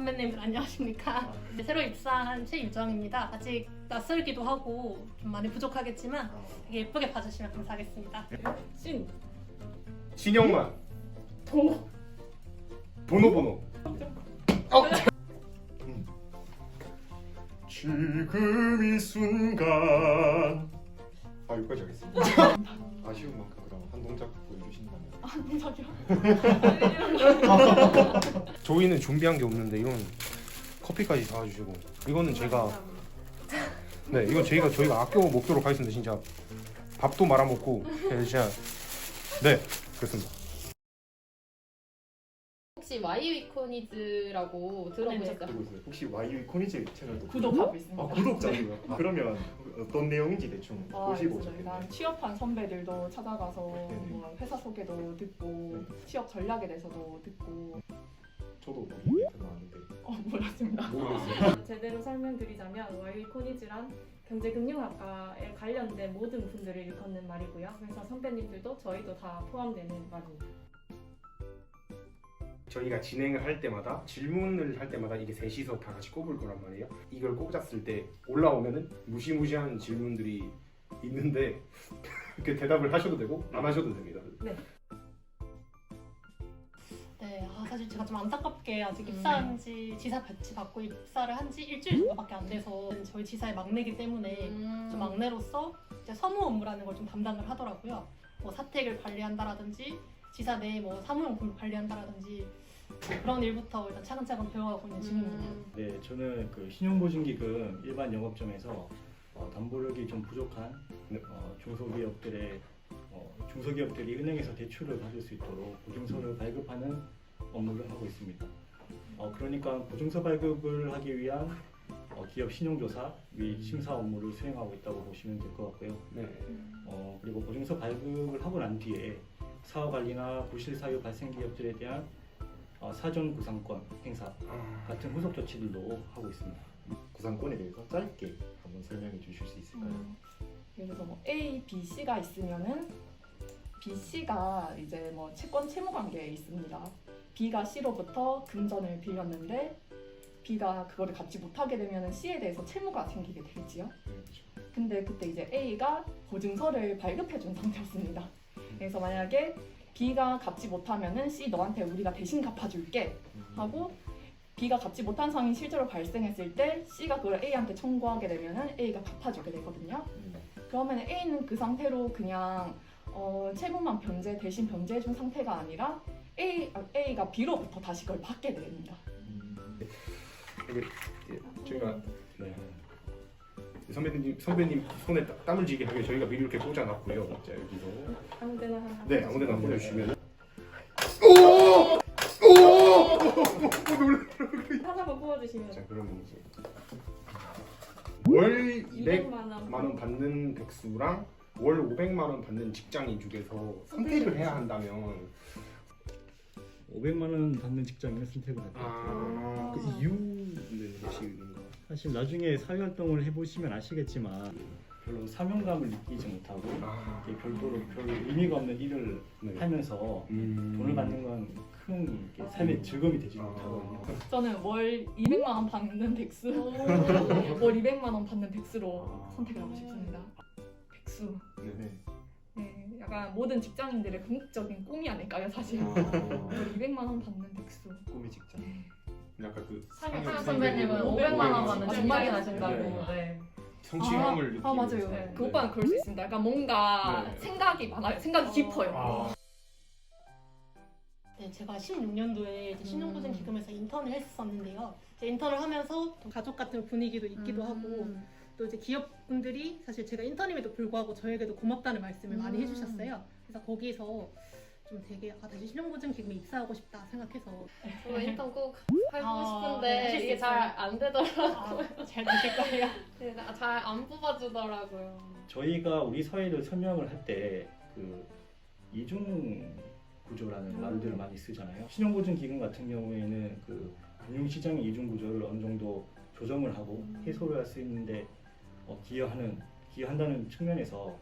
선배님들 안녕하십니까? 네, 새로 입사한 최유정입니다. 아직 낯설기도 하고 좀 많이 부족하겠지만 되게 예쁘게 봐주시면 감사하겠습니다. 신영만 번호 지금 이 순간 여기까지 하겠습니다. 아쉬운 만큼 그럼 한 동작 보여주신다면. 한 동작이요? 저희는 준비한 게 없는데 이건 커피까지 사와주시고 이거는 제가 네 이건 저희가 아껴 먹도록 하겠습니다. 진짜 밥도 말아먹고 진짜 네 그렇습니다. 혹시 와이위코니즈라고 들어보셨어요? 그리고 있어요. 혹시 YU 코니즈 채널도 구독하고 있습니다. 구독자고요. 그러면 어떤 내용인지 대충 보시고 그래서 저희가 오셨겠네요. 취업한 선배들도 찾아가서 네네. 뭐 회사 소개도 듣고 취업 전략에 대해서도 듣고 저도 뭐 이게 나왔는데 몰랐습니다. 모르겠어요. 제대로 설명드리자면 와이코니즈란 경제금융학과에 관련된 모든 분들을 일컫는 말이고요. 그래서 선배님들도 저희도 다 포함되는 말입니다. 저희가 진행을 할 때마다 질문을 할 때마다 이게 셋이서 다 같이 꼽을 거란 말이에요. 이걸 꼽았을 때 올라오면은 무시무시한 질문들이 있는데 그 대답을 하셔도 되고 안 하셔도 됩니다. 네, 사실 제가 좀 안타깝게 아직 입사한 지 지사 배치 받고 입사를 한 지 일주일 정도밖에 안 돼서 저희 지사의 막내이기 때문에 좀 막내로서 이제 서무 업무라는 걸 좀 담당을 하더라고요. 뭐 사택을 관리한다라든지 지사 내에 뭐 사무용품을 관리한다라든지 그런 일부터 일단 차근차근 배워가고 있는 중입니다. 네, 저는 그 신용보증기금 일반 영업점에서 담보력이 좀 부족한 중소기업들이 은행에서 대출을 받을 수 있도록 보증서를 발급하는 업무를 하고 있습니다. 그러니까 보증서 발급을 하기 위한 기업 신용조사 및 심사 업무를 수행하고 있다고 보시면 될 것 같고요. 네. 그리고 보증서 발급을 하고 난 뒤에 사업관리나 부실사유 발생 기업들에 대한 사전 구상권 행사 같은 후속 조치들도 하고 있습니다. 구상권에 대해서 짧게 한번 설명해 주실 수 있을까요? 예를 들어서 뭐 A, B, C가 있으면은 B, C가 이제 뭐 채권 채무 관계에 있습니다. B가 C로부터 금전을 빌렸는데 B가 그거를 갚지 못하게 되면은 C에 대해서 채무가 생기게 되지요. 그렇죠. 근데 그때 이제 A가 보증서를 발급해 준 상태였습니다. 그래서 만약에 B가 갚지 못하면은 C 너한테 우리가 대신 갚아줄게 하고 B가 갚지 못한 상황이 실제로 발생했을 때 C가 그걸 A한테 청구하게 되면은 A가 갚아주게 되거든요. 그러면 A는 그 상태로 그냥 채무만 대신 변제해준 상태가 아니라 A가 B로부터 다시 그걸 받게 됩니다. 저희가 네. 선배님 손에 땀을 쥐게 하게 저희가 미리 이렇게 꽂아놨고요. 자 여기서 아무데나 하나. 네 아무데나 보내주시면 하나만 뽑아주시면 자 그러면 이제 월 200만 원. 200만 원 받는 백수랑 월 500만 원 받는 직장인 중에서 선택을 해야 한다면 500만 원 받는 직장인을 선택을 할 거예요. 그 이유는 무엇인가? 사실 나중에 사회활동을 해보시면 아시겠지만 별로 사명감을 느끼지 못하고 이렇게 별도로 별 의미가 없는 일을 네. 하면서 돈을 받는 건 큰 삶의 즐거움이 되지 못하거든요. 저는 월 200만 원 받는 백수, 월 200만 원 받는 백수로 선택을 하고 싶습니다. 백수. 네. 네, 약간 모든 직장인들의 궁극적인 꿈이 아닐까요, 사실. 월 200만 원 받는 백수. 꿈의 직장. 약간 그 상혁 선배님은 500만 원 받는 정말 하신다고. 네. 성취감을 느끼는 맞아요. 네. 그 오빠는 그럴 수 있습니다. 약간 뭔가 네. 생각이 많아요. 생각이 깊어요. 네, 제가 16년도에 신용보증 기금에서 인턴을 했었는데요. 이제 인턴을 하면서 또 가족 같은 분위기도 있기도 하고 또 이제 기업분들이 사실 제가 인턴임에도 불구하고 저에게도 고맙다는 말씀을 많이 해주셨어요. 그래서 거기서 좀 되게 다시 신용보증 기금에 입사하고 싶다 생각해서 저도 인턴 꼭 해보고 하실 싶은데 수 이게 있어요? 잘 안 되더라고요. 잘 되실 거예요. 잘 안 뽑아주더라고요. 저희가 우리 사회를 설명을 할 때 그 이중 구조라는 말들을 많이 쓰잖아요. 신용보증기금 같은 경우에는 그 금융시장의 이중 구조를 어느 정도 조정을 하고 해소를 할 수 있는데 기여한다는 측면에서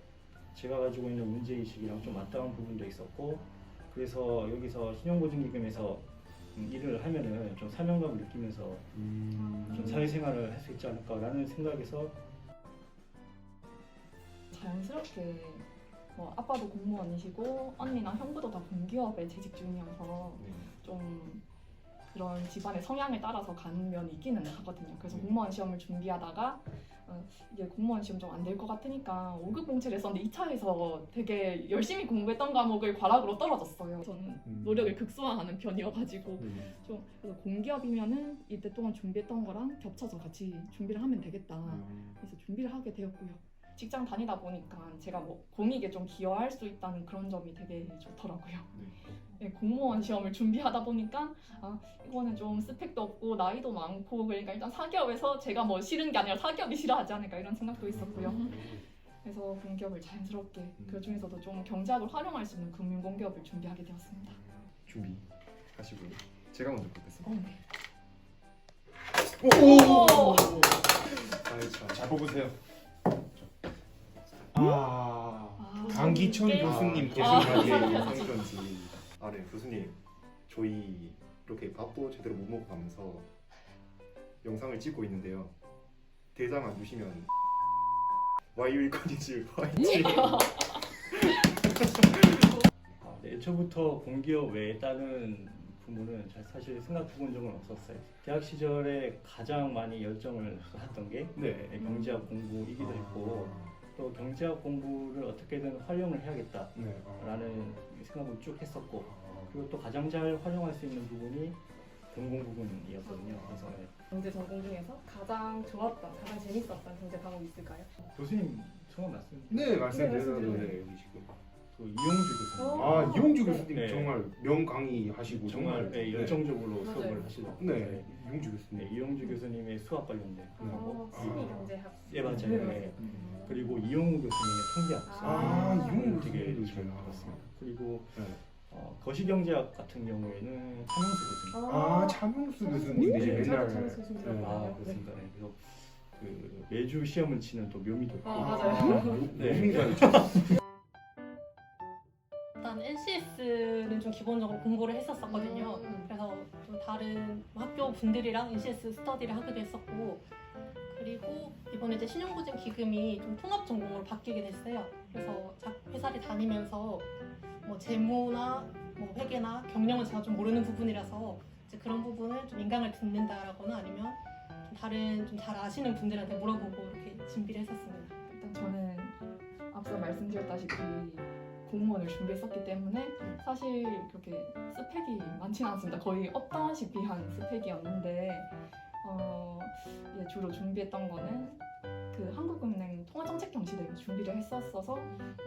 제가 가지고 있는 문제의식이랑 좀 맞닿은 부분도 있었고, 그래서 여기서 신용보증기금에서 일을 하면은 좀 사명감을 느끼면서 좀 사회생활을 할 수 있지 않을까라는 생각에서 자연스럽게 뭐 아빠도 공무원이시고 언니나 형부도 다 공기업에 재직 중이어서 좀 그런 집안의 성향에 따라서 가는 면이 있기는 하거든요. 그래서 공무원 시험을 준비하다가 이게 공무원 시험 좀 안 될 것 같으니까 5급 공채를 했었는데 2차에서 되게 열심히 공부했던 과목을 과락으로 떨어졌어요. 저는 노력을 극소화하는 편이어가지고 좀 그래서 공기업이면은 이때 동안 준비했던 거랑 겹쳐서 같이 준비를 하면 되겠다. 그래서 준비를 하게 되었고요. 직장 다니다 보니까 제가 뭐 공익에 좀 기여할 수 있다는 그런 점이 되게 좋더라고요. 네, 공무원 시험을 준비하다 보니까 이거는 좀 스펙도 없고 나이도 많고 그러니까 일단 사기업에서 제가 뭐 싫은 게 아니라 사기업이 싫어하지 않을까 이런 생각도 있었고요. 그래서 공기업을 자연스럽게 그 중에서도 좀 경제학을 활용할 수 있는 금융공기업을 준비하게 되었습니다. 준비하시고요. 제가 먼저 뽑겠습니다. 네. 오! 아이 참. 잘 뽑으세요. 강기천 교수님 계승하게 상편지. 네 교수님 저희 이렇게 밥도 제대로 못 먹고 가면서 영상을 찍고 있는데요. 대상 안 주시면 와이위콘이지 화이팅. 네, 애초부터 공기업 외에 다른 부문은 사실 생각해본 적은 없었어요. 대학 시절에 가장 많이 열정을 쏟았던 게 경제학 공부이기도 했고 또 경제학 공부를 어떻게든 활용을 해야겠다라는 생각을 쭉 했었고 그리고 또 가장 잘 활용할 수 있는 부분이 전공 부분이었거든요. 그래서 경제 전공 중에서 가장 좋았던, 가장 재밌었던 경제 과목이 있을까요? 교수님 성함 맞습니까? 네 말씀드렸는데 말씀드렸는데. 여기 지금 그 이용주 교수님. 이용주 교수님 네. 정말 명강의 하시고 정말 네, 열정적으로 맞아요. 수업을 하시더라고요. 네 이용주 교수님 네, 이용주 교수님의 수학 관련된 과목. 심리경제학. 예 맞아요. 네, 네. 그리고 이용우 교수님의 통계학. 이용우 되게 교수님도 잘 있어요. 들었습니다. 그리고 네. 거시경제학 같은 경우에는 차명수 교수님. 차명수 교수님 네, 이제 저도 맨날 차명수 교수님 들었거든요. 그렇습니다. 네, 그래서 그 매주 시험을 치는 또 묘미도 있고. 맞아요. 네. 일단 NCS는 좀 기본적으로 공부를 했었었거든요. 그래서 좀 다른 학교 분들이랑 NCS 스터디를 하기도 했었고 그리고 이번에 이제 신용보증 기금이 좀 통합 전공으로 바뀌게 됐어요. 그래서 회사를 다니면서 뭐 재무나 뭐 회계나 경영은 제가 좀 모르는 부분이라서 이제 그런 부분을 좀 인강을 듣는다라거나 아니면 좀 다른 좀 잘 아시는 분들한테 물어보고 이렇게 준비를 했었습니다. 일단 저는 앞서 말씀드렸다시피 공무원을 준비했었기 때문에 사실 그렇게 스펙이 많지는 않습니다. 거의 없다시피 한 스펙이었는데 주로 준비했던 거는 그 한국은행 통화정책경시대회 준비를 했었어서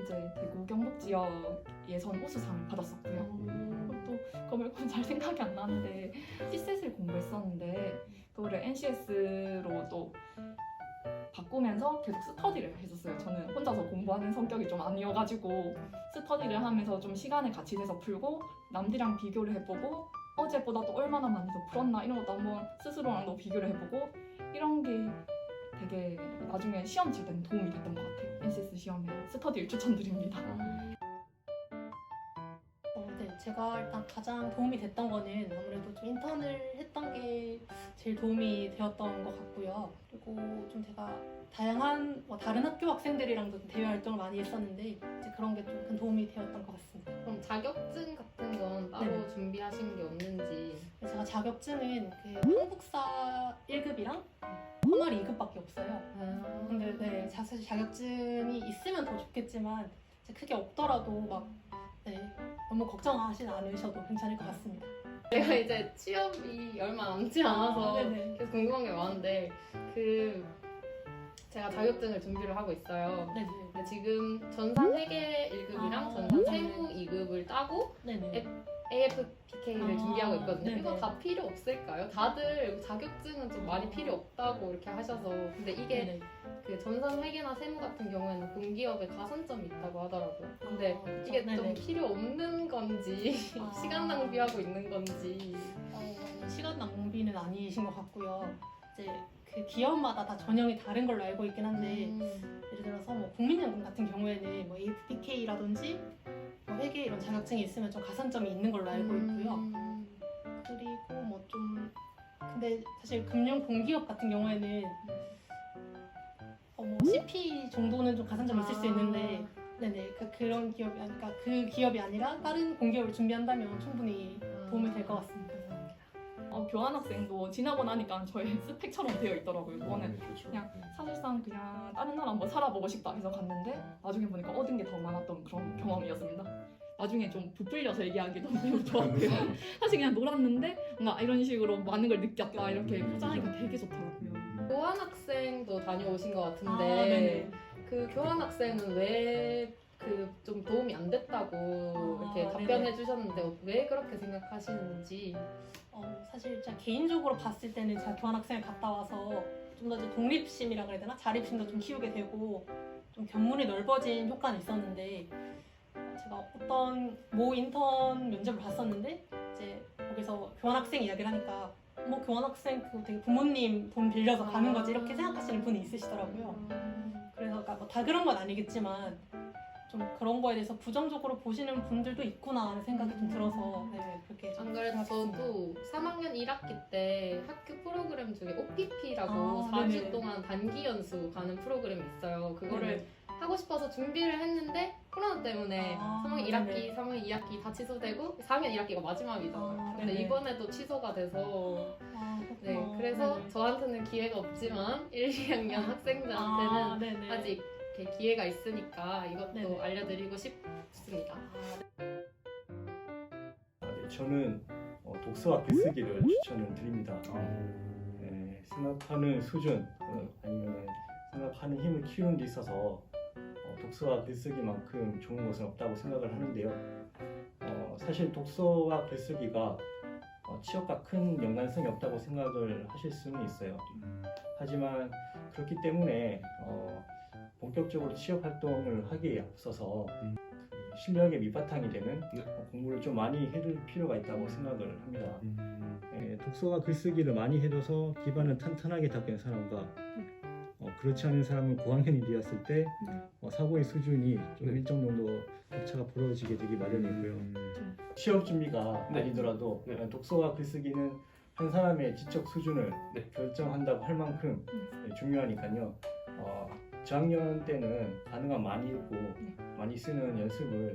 이제 대구 경북 지역 예선 우수상을 받았었고요. 또 그거 말고는 잘 생각이 안 나는데 C셋을 공부했었는데 그거를 NCS로 또 바꾸면서 계속 스터디를 했었어요. 저는 혼자서 공부하는 성격이 좀 아니어가지고 스터디를 하면서 좀 시간을 같이 내서 풀고 남들이랑 비교를 해보고 어제보다 또 얼마나 많이 더 풀었나 이런 것도 한번 스스로랑도 비교를 해보고 이런 게 되게 나중에 시험 칠 때는 도움이 됐던 것 같아요. NCS 시험에 스터디를 추천드립니다. 네, 제가 일단 가장 도움이 됐던 거는 아무래도 좀 인턴을 했던 게 제일 도움이 되었던 것 같고요. 그리고 좀 제가 다양한 다른 학교 학생들이랑도 대외 활동을 많이 했었는데 이제 그런 게 좀 큰 도움이 되었던 것 같습니다. 그럼 자격증 같은 건 따로 네. 준비하신 게 없는지. 제가 자격증은 그 한국사 1급이랑 컴활 2급밖에 없어요. 근데 네, 사실 자격증이 있으면 더 좋겠지만 이제 크게 없더라도 막 너무 걱정하시지 않으셔도 괜찮을 것 같습니다. 제가 이제 취업이 얼마 남지 않아서 네네. 계속 궁금한 게 많은데 제가 자격증을 준비를 하고 있어요. 네네. 근데 지금 전산 회계 1급이랑 전산 세무 2급을 따고 네네. AFPK를 준비하고 있거든요. 네네. 이거 다 필요 없을까요? 다들 자격증은 좀 많이 필요 없다고 이렇게 하셔서 근데 이게 네네. 그 전산 회계나 세무 같은 경우에는 공기업에 가산점이 있다고 하더라고요. 근데 이게 좀 네네. 필요 없는 건지 시간 낭비하고 있는 건지. 시간 낭비는 아니신 것 같고요. 이제 그 기업마다 다 전형이 다른 걸로 알고 있긴 한데 예를 들어서 뭐 국민연금 같은 경우에는 뭐 AFPK라든지 뭐 회계 이런 자격증이 있으면 좀 가산점이 있는 걸로 알고 있고요. 그리고 뭐 좀 근데 사실 금융 공기업 같은 경우에는 뭐 CP 정도는 좀 가산점이 있을 수 있는데 네네 그런 기업이 그러니까 그 기업이 아니라 다른 공기업을 준비한다면 충분히 도움이 될 것 같습니다. 교환학생도 지나고 나니까 저의 스펙처럼 되어 있더라고요. 그거는 그렇죠. 그냥 사실상 그냥 다른 나라 한번 살아보고 싶다 해서 갔는데 나중에 보니까 얻은 게 더 많았던 그런 경험이었습니다. 나중에 좀 부풀려서 얘기하기도 매우 좋았고요. 사실 그냥 놀았는데 뭔가 이런 식으로 많은 걸 느꼈다 이렇게 포장하기가 되게 좋더라고요. 교환학생도 다녀오신 것 같은데 네네. 그 교환학생은 왜 그 좀 도움이 안 됐다고 이렇게 네네. 답변해 주셨는데 왜 그렇게 생각하시는지. 사실 제가 개인적으로 봤을 때는 제가 교환학생을 갔다 와서 좀 더 이제 독립심이라 그래야 되나? 자립심도 좀 키우게 되고 좀 견문이 넓어진 효과는 있었는데 제가 어떤 모 인턴 면접을 봤었는데 이제 거기서 교환학생 이야기를 하니까 뭐 교환학생 그거 되게 부모님 돈 빌려서 가는 거지 이렇게 생각하시는 분이 있으시더라고요. 그래서 그러니까 뭐 다 그런 건 아니겠지만 좀 그런 거에 대해서 부정적으로 보시는 분들도 있구나 하는 생각이 좀 들어서 네, 그렇게 좀 안 그래도 생각했습니다. 저도 3학년 1학기 때 학교 프로그램 중에 OPP라고 아, 4주 네네. 동안 단기 연수 가는 프로그램이 있어요. 그거를 네네. 하고 싶어서 준비를 했는데 코로나 때문에 아, 3학년 1학기, 네네. 3학년 2학기 다 취소되고 4학년 1학기가 마지막이잖아요. 아, 근데 네네. 이번에도 취소가 돼서 네, 그렇구나. 그래서 네네. 저한테는 기회가 없지만 1, 2학년 학생들한테는 네네. 아직 이렇게 기회가 있으니까 이것도 네네. 알려드리고 싶습니다. 저는 독서와 글쓰기를 추천을 드립니다. 생각하는 수준 아니면 생각하는 힘을 키우는 데 있어서 독서와 글쓰기만큼 좋은 것은 없다고 생각을 하는데요. 사실 독서와 글쓰기가 취업과 큰 연관성이 없다고 생각을 하실 수는 있어요. 하지만 그렇기 때문에 본격적으로 취업 활동을 하기에 앞서서 그 실력의 밑바탕이 되는 공부를 좀 많이 해둘 필요가 있다고 생각을 합니다. 독서와 글쓰기를 많이 해둬서 기반을 탄탄하게 잡게 된 사람과 그렇지 않은 사람은 고학년이 되었을 때 사고의 수준이 좀 일정 정도 격차가 벌어지게 되기 마련이고요. 취업 준비가 아니더라도 독서와 글쓰기는 한 사람의 지적 수준을 결정한다고 할 만큼 중요하니까요. 저학년 때는 가능한 많이 읽고 많이 쓰는 연습을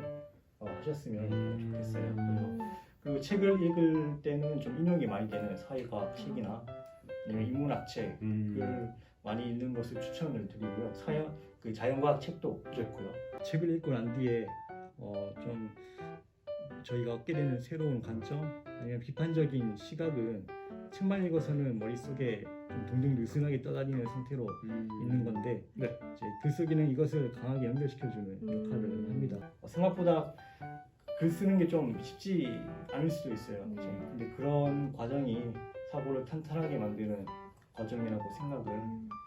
하셨으면 좋겠어요. 그리고 책을 읽을 때는 좀 인용이 많이 되는 사회과학 책이나 아니면 인문학 책을 많이 읽는 것을 추천을 드리고요. 자연과학 책도 좋고요. 책을 읽고 난 뒤에 좀 저희가 얻게 되는 새로운 관점 아니면 비판적인 시각은 책만 읽어서는 머릿속에 좀 둥둥 느슨하게 떠다니는 상태로 있는 건데 이제 글쓰기는 이것을 강하게 연결시켜주는 역할을 합니다. 생각보다 글 쓰는 게 좀 쉽지 않을 수도 있어요. 근데 그런 과정이 사고를 탄탄하게 만드는 과정이라고 생각을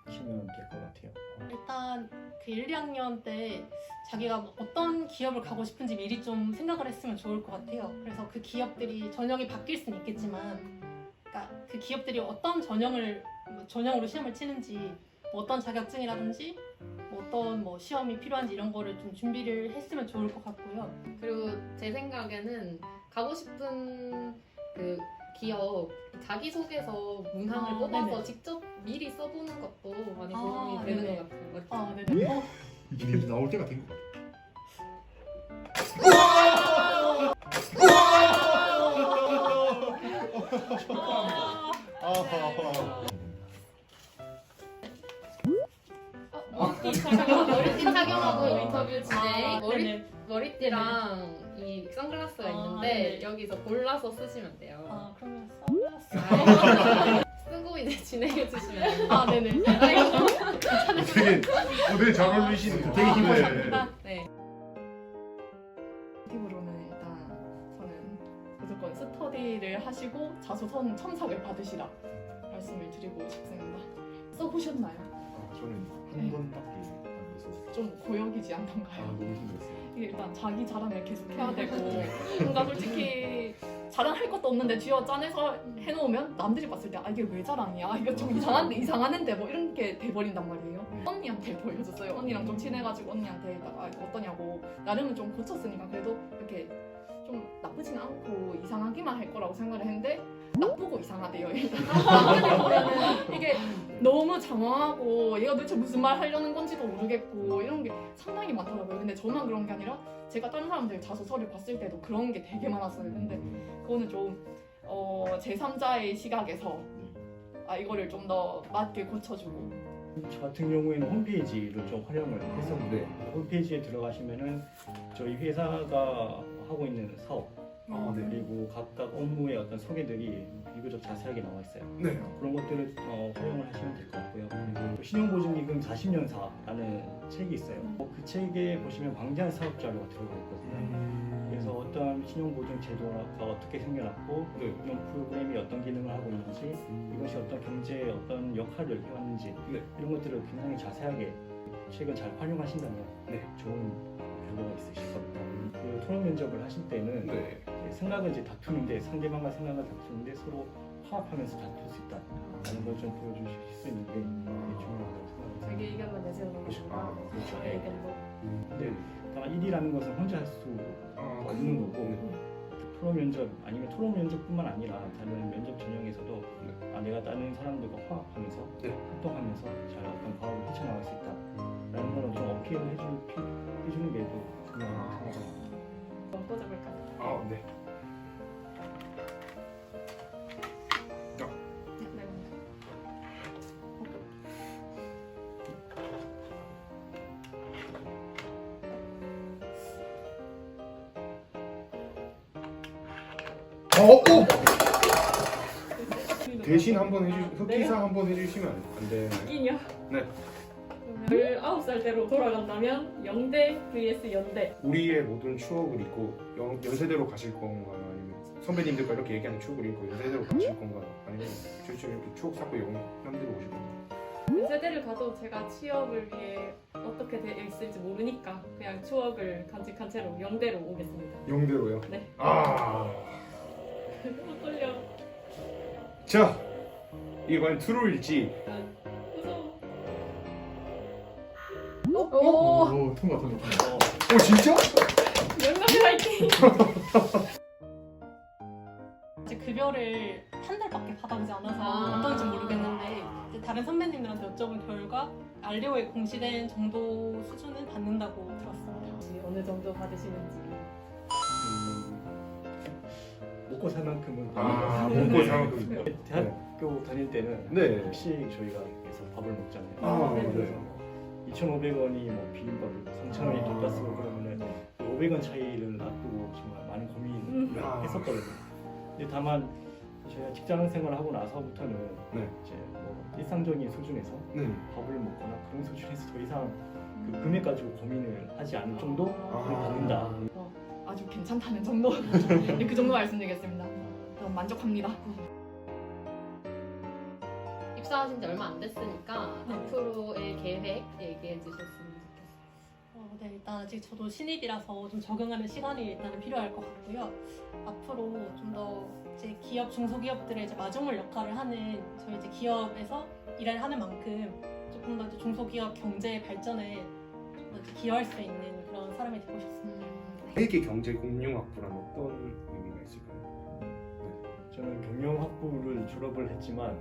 하시면 될 것 같아요. 일단 그 1, 2학년 때 자기가 뭐 어떤 기업을 가고 싶은지 미리 좀 생각을 했으면 좋을 것 같아요. 그래서 그 기업들이 전형이 바뀔 수는 있겠지만 그러니까 그 기업들이 어떤 전형으로 시험을 치는지 뭐 어떤 자격증이라든지 뭐 어떤 뭐 시험이 필요한지 이런 거를 좀 준비를 했으면 좋을 것 같고요. 그리고 제 생각에는 가고 싶은 그 기업 자기소개서 문항을 뽑아서 네네. 직접 미리 써보는 것도 많이 도움이 되는 네네. 것 같아요. 맞죠? 네네. 이게 계속 나올 때가 된 것 같아요. 머리띠 착용하고 인터뷰 진행. 네네. 머리띠랑 이 선글라스가 있는데 네네. 여기서 골라서 쓰시면 돼요. 그러면 선글라스. 쓰고 이제 진행해 주시면 됩니다. 네네. 되게 잘 어울리시는 되게 힘드네. 네. 팁으로는 일단 저는 무조건 스터디를 하시고 자소서 첨삭을 받으시라 말씀을 드리고 싶습니다. 써보셨나요? 저는 한 번밖에 안 돼서 좀 고역이지 않던가요? 너무 힘들었어요. 이게 일단 자기 자랑을 계속 해야 되고 뭔가 솔직히 자랑할 것도 없는데 쥐어 짜내서 해놓으면 남들이 봤을 때 이게 왜 자랑이야? 이거 좀 이상하는데 뭐 이런 게 돼버린단 말이에요. 언니한테 보여줬어요. 언니랑 좀 친해가지고 언니한테 이거 어떠냐고 나름은 좀 고쳤으니까 그래도 이렇게 좀 나쁘진 않고 이상하기만 할 거라고 생각을 했는데 나쁘고 이상하대요. 일단 선배님 보면은 이게 너무 장황하고 얘가 도대체 무슨 말 하려는 건지도 모르겠고 이런 게 상당히 많더라고요. 근데 저만 그런 게 아니라 제가 다른 사람들 자소서를 봤을 때도 그런 게 되게 많았어요. 근데 그거는 좀 제3자의 시각에서 이거를 좀 더 맞게 고쳐주고. 저 같은 경우에는 홈페이지를 좀 활용을 했었는데 홈페이지에 들어가시면은 저희 회사가 하고 있는 사업 그리고 각각 업무의 어떤 소개들이 비교적 자세하게 나와 있어요. 네. 그런 것들을 활용을 하시면 될 것 같고요. 그리고 신용보증기금 40년사라는 책이 있어요. 그 책에 보시면 방대한 사업 자료가 들어가 있거든요. 그래서 어떤 신용보증 제도가 어떻게 생겨났고 이런 프로그램이 어떤 기능을 하고 있는지 이것이 어떤 경제에 어떤 역할을 해왔는지 이런 것들을 굉장히 자세하게 책을 잘 활용하신다면 좋은 결과가 있으실 겁니다. 그 토론 면접을 하실 때는 이제 생각을 이제 다투는데 상대방과 생각을 다투는데 서로 화합하면서 다툴 수 있다는 걸 좀 보여주실 수 있는 게 되게 중요하다고 생각합니다. 자기 의견만 내세우는 거구나. 그렇죠. 내 의견도. 근데 다만 일이라는 것은 혼자 할 수 없는 거고 토론 면접 아니면 토론 면접뿐만 아니라 다른 면접 전형에서도 내가 다른 사람들과 화합하면서 활동하면서 잘 어떤 과업을 헤쳐나갈 수 있다라는 거는 좀 어필을 해주는 게 또 중요하다고 생각합니다. 한번 꽂아볼까요? 네. 대신 한번 흑기사 한번 해주시면 안 되나요? 끼냐? 네. 19살 때로 돌아간다면 영대 vs 연대. 우리의 모든 추억을 잊고 연세대로 가실 건가요? 아니면 선배님들과 이렇게 얘기하는 추억을 잊고 연세대로 가실 건가요? 아니면 저희처럼 이렇게 추억 쌓고 연대로 오실 건가요? 세대를 가도 제가 취업을 위해 어떻게 되어 있을지 모르니까 그냥 추억을 간직한 채로 영대로 오겠습니다. 영대로요? 네. 떨려. 자, 이게 과연 트루일지. 무서워. 오. 통과. 오 진짜? 영남이 화이팅! 이제 급여를 한 달밖에 받아보지 않아서 아. 어떤지 모르겠는데 이제 다른 선배님들한테 여쭤본 결과 알리오에 공시된 정도 수준은 받는다고 들었어요. 어느 정도 받으시는지. 먹고 살 만큼은 먹고 살만큼. 대학교 다닐 때는 네. 혹시 저희가 여기서 밥을 먹잖아요. 아, 그래서 2,500원이 뭐 비빔밥 3,000원이 돈가스고 그러면은 500원 차이를 놔두고 정말 많은 고민을 했었거든요. 근데 다만 저희가 직장 생활을 하고 나서부터는 이제 뭐 일상적인 수준에서 밥을 먹거나 그런 수준에서 더 이상 그 금액 가지고 고민을 하지 않을 정도를 받는다. 아주 괜찮다는 정도. 네, 그 정도 말씀드리겠습니다. 너무 만족합니다. 입사하신 지 얼마 안 됐으니까 앞으로의 계획 얘기해 주셨으면 좋겠어요. 네, 일단 아직 저도 신입이라서 좀 적응하는 시간이 일단은 필요할 것 같고요. 앞으로 좀 더 이제 기업, 중소기업들의 이제 마중물 역할을 하는 저희 이제 기업에서 일을 하는 만큼 조금 더 이제 중소기업 경제 발전에 좀 더 기여할 수 있는 그런 사람이 되고 싶습니다. 회계 경제 공룡학부란 어떤 의미가 있을까요? 저는 경영학부를 졸업을 했지만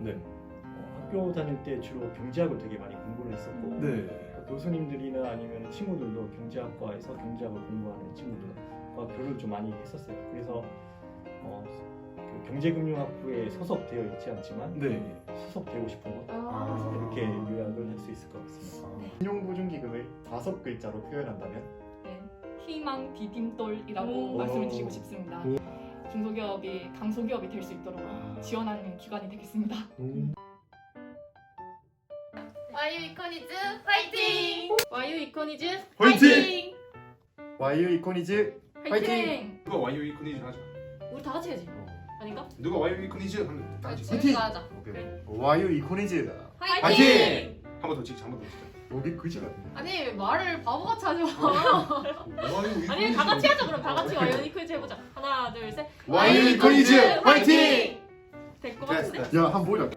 학교 다닐 때 주로 경제학을 되게 많이 공부를 했었고 교수님들이나 아니면 친구들도 경제학과에서 경제학을 공부하는 친구들과 교류를 좀 많이 했었어요. 그래서 그 경제금융학부에 소속되어 있지 않지만 소속되고 싶은 곳 이렇게 요약을 할 수 있을 것 같습니다. 신용보증기금을 5글자로 표현한다면? 희망 디딤돌이라고 말씀을 드리고 싶습니다. 중소기업이 강소기업이 될 수 있도록 지원하는 기관이 되겠습니다. 와유 이코니즈 화이팅! 와유 이코니즈 화이팅! 와이유 이코니즈 화이팅! 누가 와이오 이코니즈 하자. 우리 다 같이 해야지. 아닌가? 누가 와이오 이코니즈 하면 다 같이. 화이팅! 우리가 하자. 와이유 이코니즈 화이팅! 한번 더 찍자. 한 번 더 찍자. 여기 그지 같은데? 아니 말을 바보같이 하지 마. 와이오 이코니즈. 아니 다 같이 하자. 그럼 다 같이 와유 이코니즈 해보자. 하나 둘 셋. 와이유 이코니즈 화이팅! 될 것 같은데? 야, 한번 보자.